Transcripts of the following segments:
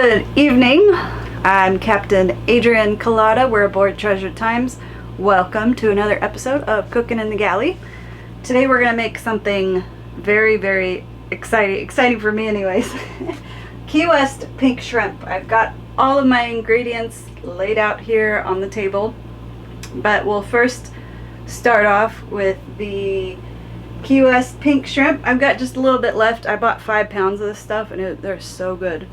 Good evening. I'm Captain Adrian Collada. We're aboard Treasure Times. Welcome to another episode of Cookin' in the Galley. Today we're gonna make something very, very exciting for me anyways. Key West pink shrimp. I've got all of my ingredients laid out here on the table, but we'll first start off with the Key West pink shrimp. I've got just a little bit left. I bought 5 pounds of this stuff and they're so good.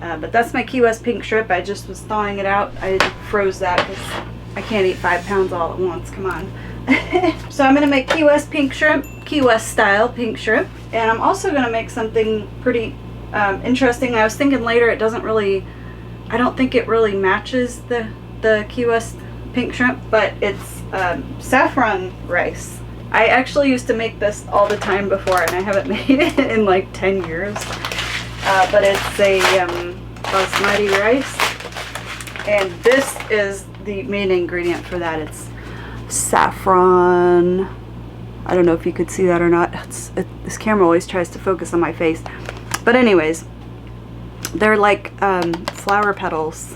But that's my Key West pink shrimp. I just was thawing it out. I froze that because I can't eat 5 pounds all at once. Come on. So I'm going to make Key West pink shrimp, Key West style pink shrimp. And I'm also going to make something pretty interesting. I was thinking later it doesn't really, I don't think it really matches the Key West pink shrimp, but it's saffron rice. I actually used to make this all the time before and I haven't made it in like 10 years. But it's a basmati rice, and this is the main ingredient for that. It's saffron. I don't know if you could see that or not. This camera always tries to focus on my face. But anyways, they're like flower petals.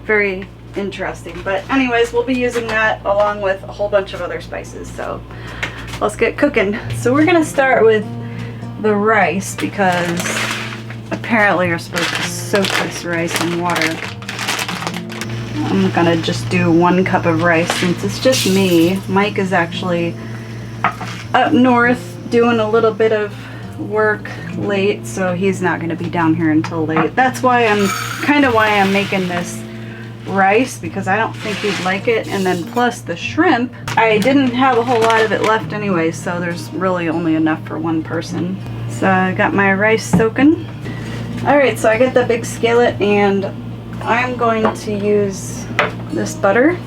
Very interesting. But anyways, we'll be using that along with a whole bunch of other spices. So let's get cooking. So we're gonna start with the rice because apparently you're supposed to soak this rice in water. I'm gonna just do 1 cup of rice since it's just me. Mike is actually up north doing a little bit of work late, so he's not gonna be down here until late. That's why I'm making this rice, because I don't think he'd like it. And then plus the shrimp, I didn't have a whole lot of it left anyway, so there's really only enough for 1 person. So I got my rice soaking. Alright, so I got the big skillet and I'm going to use this butter.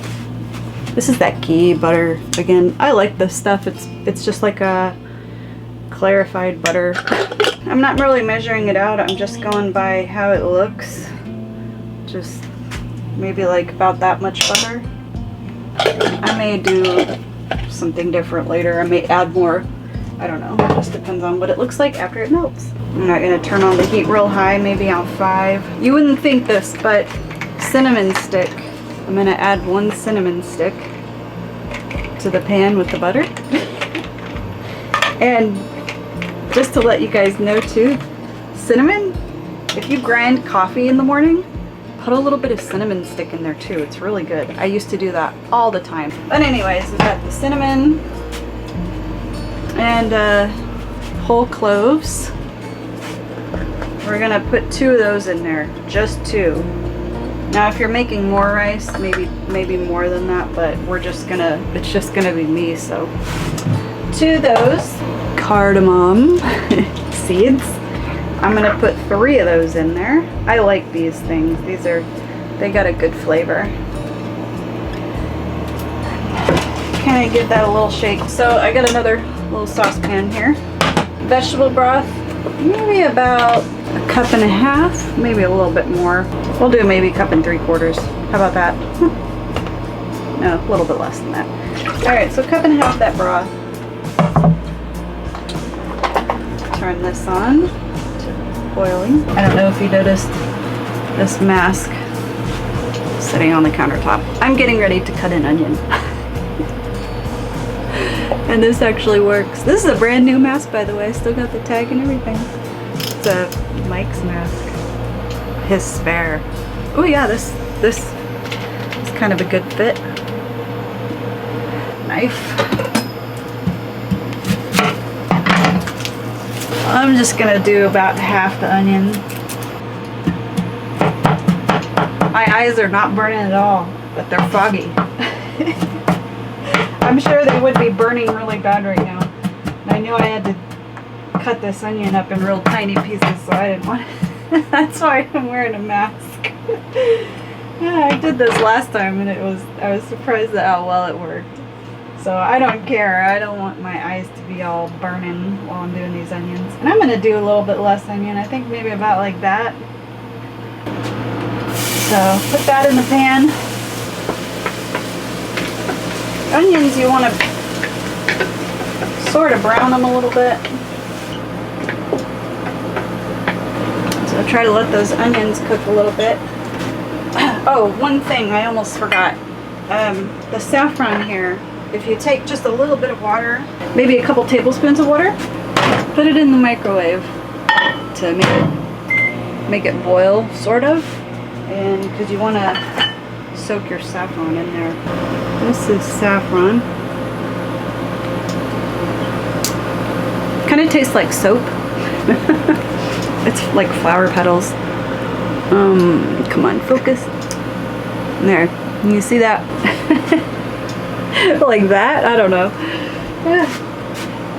This is that ghee butter again. I like this stuff. It's just like a clarified butter. I'm not really measuring it out. I'm just going by how it looks. Just maybe like about that much butter. I may do something different later. I may add more. I don't know. It just depends on what it looks like after it melts. I'm not going to turn on the heat real high, maybe on 5. You wouldn't think this, but cinnamon stick. I'm going to add 1 cinnamon stick to the pan with the butter. And just to let you guys know too, cinnamon, if you grind coffee in the morning, put a little bit of cinnamon stick in there too. It's really good. I used to do that all the time. But anyways, we've got the cinnamon and whole cloves. We're gonna put 2 of those in there, just 2. Now if you're making more rice, maybe more than that, but it's just gonna be me, so 2 of those. Cardamom seeds. I'm gonna put 3 of those in there. I like these things. They got a good flavor. Kind of give that a little shake. So I got another little saucepan here. Vegetable broth, maybe about 1.5 cups, maybe a little bit more. We'll do maybe 1 3/4 cups. How about that? No, a little bit less than that. All right, so 1.5 cups of that broth. Turn this on to boiling. I don't know if you noticed this mask sitting on the countertop. I'm getting ready to cut an onion. And this actually works. This is a brand new mask, by the way. I still got the tag and everything. It's a Mike's mask. His spare. Oh yeah, this is kind of a good fit. Knife. I'm just gonna do about half the onion. My eyes are not burning at all, but they're foggy. I'm sure they would be burning really bad right now. And I knew I had to cut this onion up in real tiny pieces, so I didn't want to. That's why I'm wearing a mask. Yeah, I did this last time and I was surprised at how well it worked. So I don't care. I don't want my eyes to be all burning while I'm doing these onions. And I'm going to do a little bit less onion. I think maybe about like that. So put that in the pan. Onions, you want to sort of brown them a little bit. So try to let those onions cook a little bit. Oh, one thing I almost forgot. The saffron here, if you take just a little bit of water, maybe a couple tablespoons of water, put it in the microwave to make it boil, sort of, and because you want to soak your saffron in there. This is saffron. Kind of tastes like soap. It's like flower petals. Come on, focus. There, you see that? Like that? I don't know.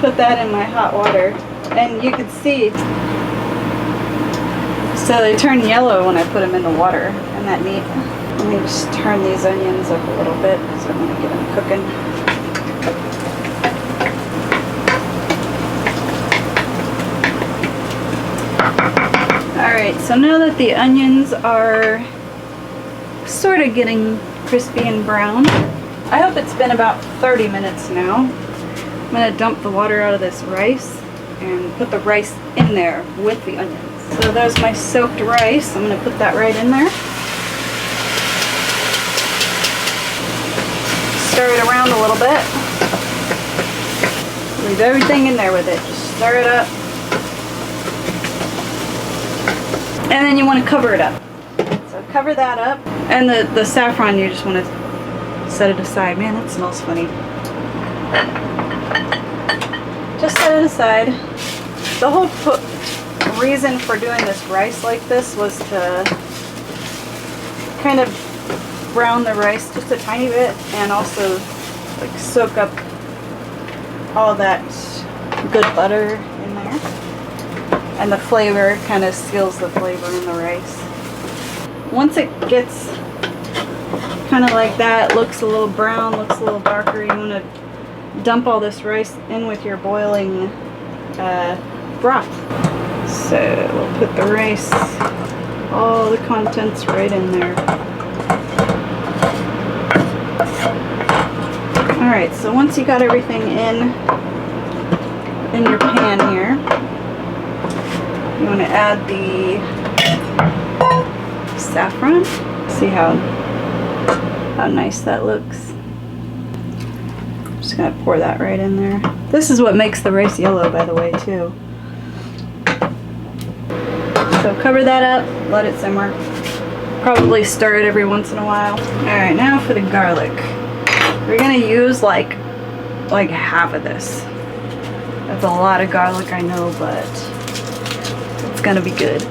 Put that in my hot water, and you can see. So they turn yellow when I put them in the water. Isn't that neat? Let me just turn these onions up a little bit because I want to get them cooking. Alright, so now that the onions are sort of getting crispy and brown, I hope it's been about 30 minutes now. I'm going to dump the water out of this rice and put the rice in there with the onions. So there's my soaked rice. I'm going to put that right in there. Stir it around a little bit. Leave everything in there with it. Just stir it up. And then you want to cover it up. So cover that up. And the saffron, you just want to set it aside. Man, that smells funny. Just set it aside. The whole reason for doing this rice like this was to kind of brown the rice just a tiny bit and also like soak up all that good butter in there, and the flavor kind of seals the flavor in the rice. Once it gets kind of like that, looks a little brown, looks a little darker, you want to dump all this rice in with your boiling broth. So we'll put the rice, all the contents right in there. Alright, so once you got everything in your pan here, you want to add the saffron. See how nice that looks. I'm just going to pour that right in there. This is what makes the rice yellow, by the way, too. So cover that up, let it simmer. Probably stir it every once in a while. Alright, now for the garlic. We're going to use like half of this. That's a lot of garlic, I know, but it's going to be good.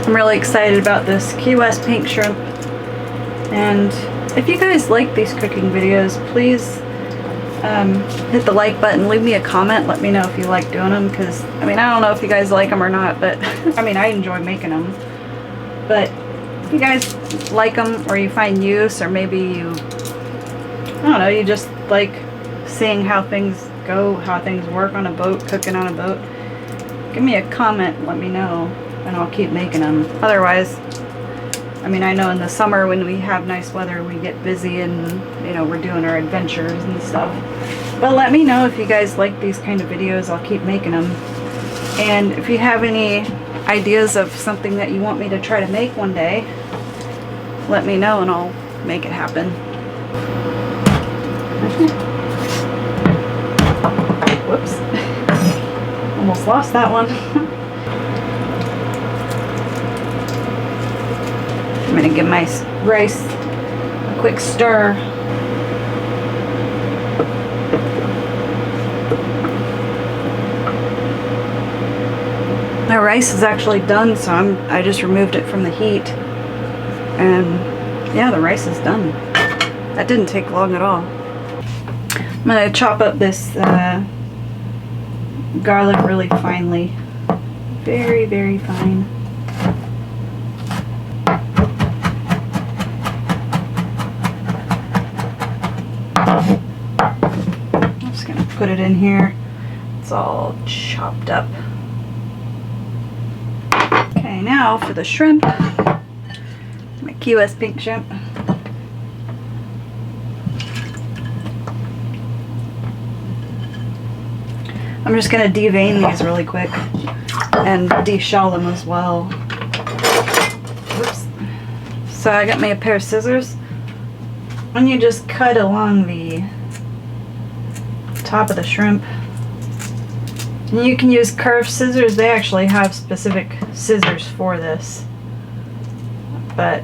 I'm really excited about this Key West pink shrimp. And if you guys like these cooking videos, please hit the like button, leave me a comment, let me know if you like doing them, because I mean, I don't know if you guys like them or not, but I mean, I enjoy making them. But if you guys like them, or you find use, or maybe you, I don't know, you just like seeing how things go, how things work on a boat, cooking on a boat, give me a comment, let me know, and I'll keep making them. Otherwise, I mean, I know in the summer when we have nice weather, we get busy and, you know, we're doing our adventures and stuff. But let me know if you guys like these kind of videos. I'll keep making them. And if you have any ideas of something that you want me to try to make one day, let me know and I'll make it happen. Whoops. Almost lost that one. I'm going to give my rice a quick stir. My rice is actually done, so I just removed it from the heat. And yeah, the rice is done. That didn't take long at all. I'm going to chop up this garlic really finely. Very, very fine. Put it in here. It's all chopped up. Okay, now for the shrimp. My Key West pink shrimp. I'm I'm just gonna devein these really quick and deshell them as well. Oops. So I got me a pair of scissors, and you just cut along the top of the shrimp. And you can use curved scissors. They actually have specific scissors for this, but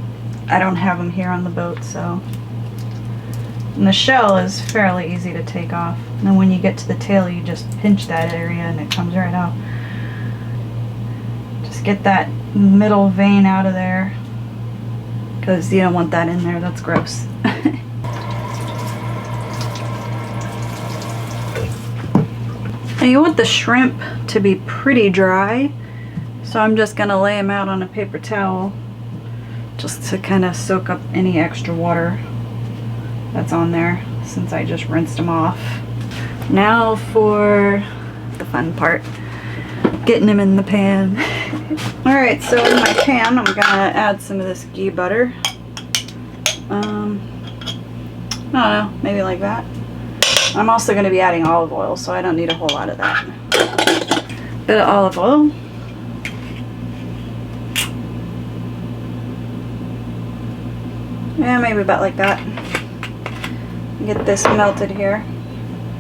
I don't have them here on the boat, so. And the shell is fairly easy to take off. And then when you get to the tail, you just pinch that area and it comes right off. Just get that middle vein out of there, because you don't want that in there. That's gross. Now you want the shrimp to be pretty dry, so I'm just going to lay them out on a paper towel just to kind of soak up any extra water that's on there, since I just rinsed them off. Now for the fun part, getting them in the pan. Alright, so in my pan I'm going to add some of this ghee butter. I don't know, maybe like that. I'm also going to be adding olive oil, so I don't need a whole lot of that. Bit of olive oil. Yeah, maybe about like that. Get this melted here.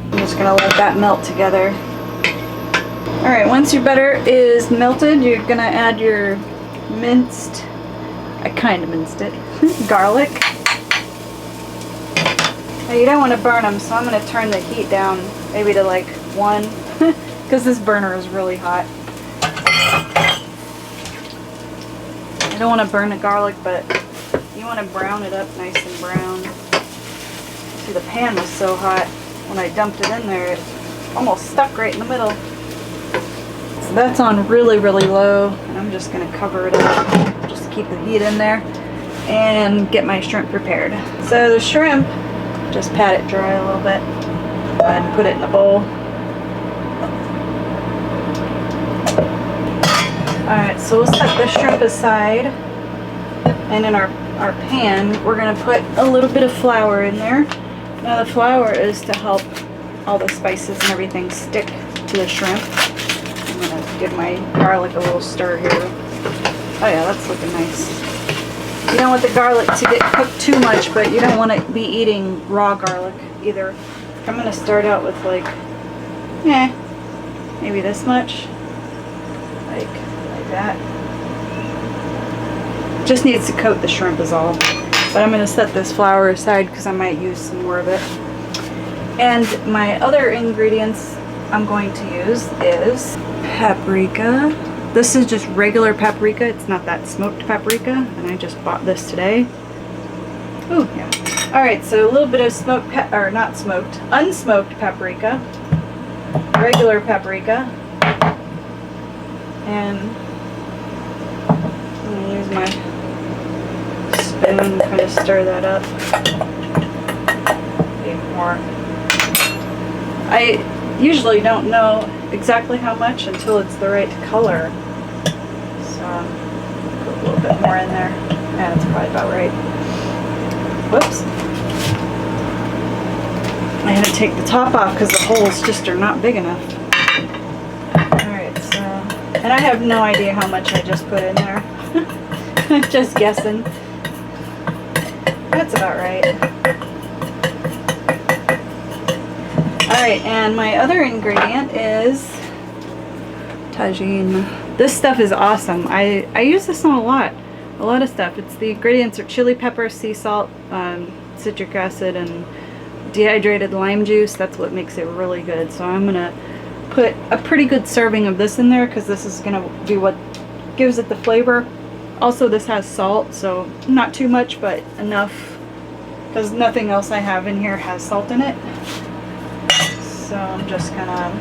I'm just going to let that melt together. Alright, once your butter is melted, you're going to add your minced, I kind of minced it, garlic. Now you don't want to burn them, so I'm going to turn the heat down maybe to like 1, because this burner is really hot. I don't want to burn the garlic, but you want to brown it up nice and brown. See, the pan was so hot when I dumped it in there, it almost stuck right in the middle. So that's on really, really low, and I'm just going to cover it up just to keep the heat in there and get my shrimp prepared. So the shrimp, just pat it dry a little bit. Go ahead and put it in a bowl. Alright, so we'll set the shrimp aside. And in our pan, we're going to put a little bit of flour in there. Now the flour is to help all the spices and everything stick to the shrimp. I'm going to give my garlic a little stir here. Oh yeah, that's looking nice. You don't want the garlic to get cooked too much, but you don't want to be eating raw garlic either. I'm going to start out with like, maybe this much. Like that. Just needs to coat the shrimp is all. But I'm going to set this flour aside because I might use some more of it. And my other ingredients I'm going to use is paprika. This is just regular paprika. It's not that smoked paprika, and I just bought this today. Ooh, yeah. Alright, so a little bit of smoked, or not smoked, unsmoked paprika, regular paprika, and I'm going to use my spoon and kind of stir that up. Maybe more. I usually don't know exactly how much until it's the right color. So put a little bit more in there. Yeah, that's probably about right. Whoops. I had to take the top off because the holes just are not big enough. Alright, so, and I have no idea how much I just put in there. I'm just guessing. That's about right. Alright, and my other ingredient is tagine. This stuff is awesome. I use this on a lot of stuff. It's the ingredients are chili pepper, sea salt, citric acid, and dehydrated lime juice. That's what makes it really good. So I'm gonna put a pretty good serving of this in there because this is gonna be what gives it the flavor. Also, this has salt, so not too much, but enough because nothing else I have in here has salt in it. So I'm just gonna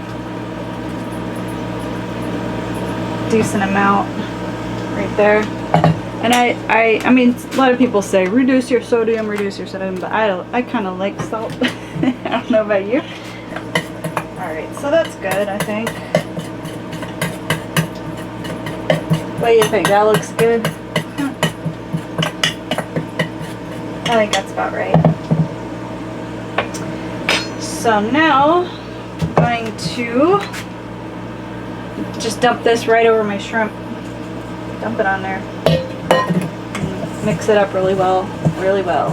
decent amount right there. And I mean, a lot of people say reduce your sodium, but I kind of like salt. I don't know about you. Alright, so that's good, I think. What do you think? That looks good? I think that's about right. So now I'm going to just dump this right over my shrimp. Dump it on there. And mix it up really well, really well.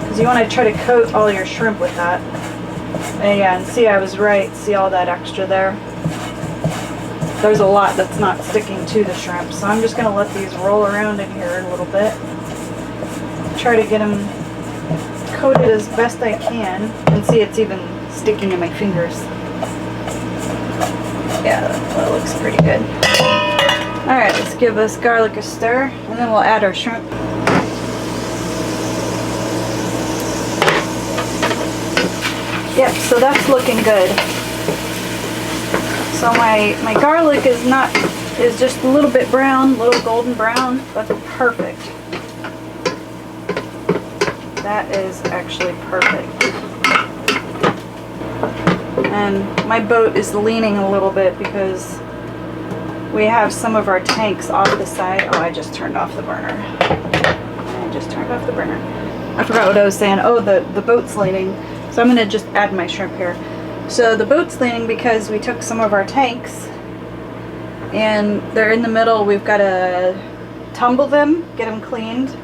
Because you want to try to coat all your shrimp with that. And yeah, and see, I was right. See all that extra there? There's a lot that's not sticking to the shrimp. So I'm just going to let these roll around in here a little bit. Try to get them coated as best I can. And see, it's even sticking in my fingers. Yeah, that looks pretty good. Alright, let's give this garlic a stir, and then we'll add our shrimp. Yep, so that's looking good. So my garlic is just a little bit brown, a little golden brown. That's perfect. That is actually perfect. And my boat is leaning a little bit because we have some of our tanks off the side. Oh, I just turned off the burner. I forgot what I was saying. Oh, the boat's leaning. So I'm going to just add my shrimp here. So the boat's leaning because we took some of our tanks and they're in the middle. We've got to tumble them, get them cleaned.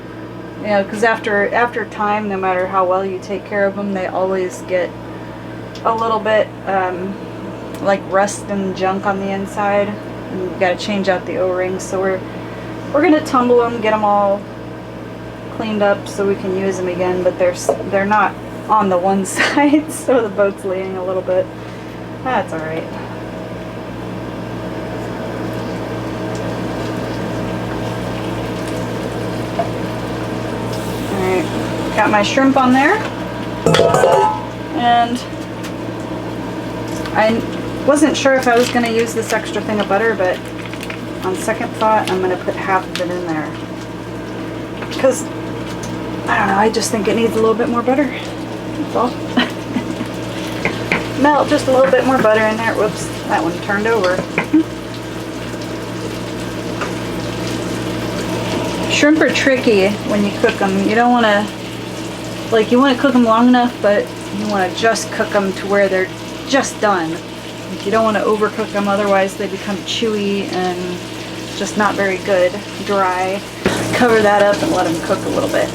You know, because after time, no matter how well you take care of them, they always get a little bit like rust and junk on the inside. And you've got to change out the O-rings. So we're going to tumble them, get them all cleaned up so we can use them again. But they're not on the one side, so the boat's leaning a little bit. That's all right. All right, got my shrimp on there, and I wasn't sure if I was going to use this extra thing of butter, but on second thought, I'm going to put half of it in there because I don't know. I just think it needs a little bit more butter. That's all. Melt just a little bit more butter in there. Whoops, that one turned over. Shrimp are tricky when you cook them. You don't want to, like, you want to cook them long enough, but you want to just cook them to where they're just done. Like, you don't want to overcook them, otherwise they become chewy and just not very good, dry. Cover that up and let them cook a little bit.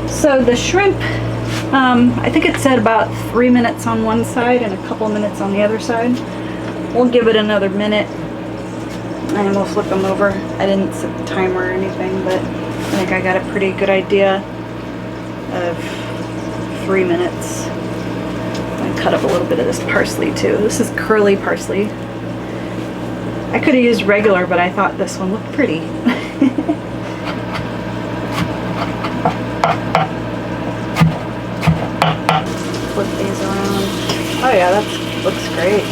So the shrimp, I think it said about 3 minutes on one side and a couple minutes on the other side. We'll give it another minute and we'll flip them over. I didn't set the timer or anything, but I think I got a pretty good idea of 3 minutes. I'm gonna cut up a little bit of this parsley too. This is curly parsley. I could have used regular, but I thought this one looked pretty. Flip these around. Oh yeah, that looks great.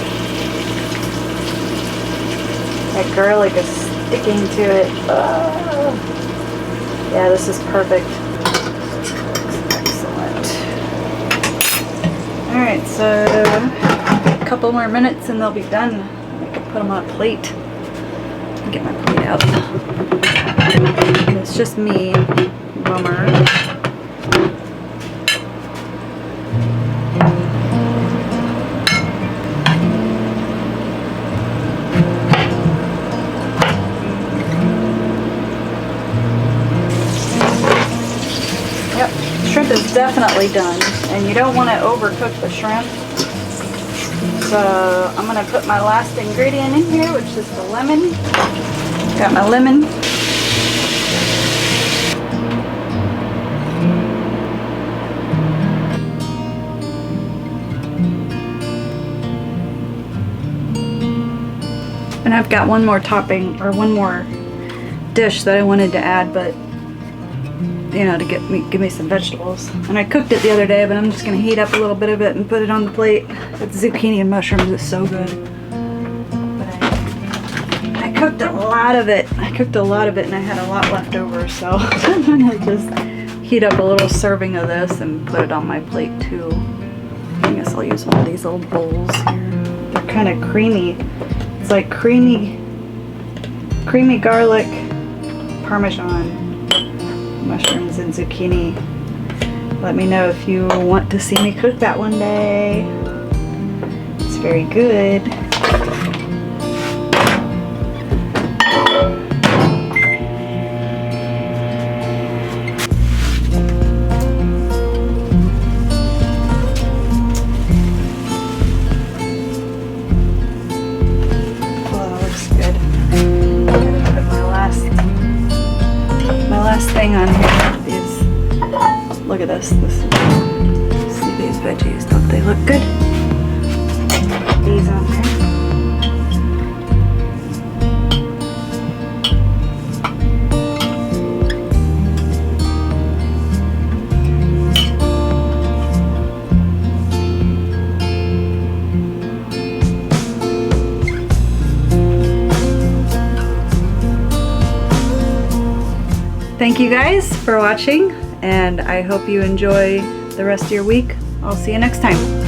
That garlic is sticking to it. Oh. Yeah, this is perfect. Excellent. Alright, so a couple more minutes and they'll be done. I can put them on a plate. Get my plate out. It's just me. Bummer. Yep, shrimp is definitely done, and you don't want to overcook the shrimp. So I'm going to put my last ingredient in here, which is the lemon. Got my lemon. And I've got one more topping, or one more dish that I wanted to add, but you know, to give me some vegetables. And I cooked it the other day, but I'm just gonna heat up a little bit of it and put it on the plate. It's zucchini and mushrooms. It's so good. But I cooked a lot of it. And I had a lot left over, so I'm gonna just heat up a little serving of this and put it on my plate too. I guess I'll use one of these old bowls here. They're kind of creamy. It's like creamy garlic, Parmesan, mushrooms, and zucchini. Let me know if you want to see me cook that one day. It's very good. Thing on here is, look at this. See these veggies, don't they look good? Put these on there. Thank you guys for watching, and I hope you enjoy the rest of your week. I'll see you next time.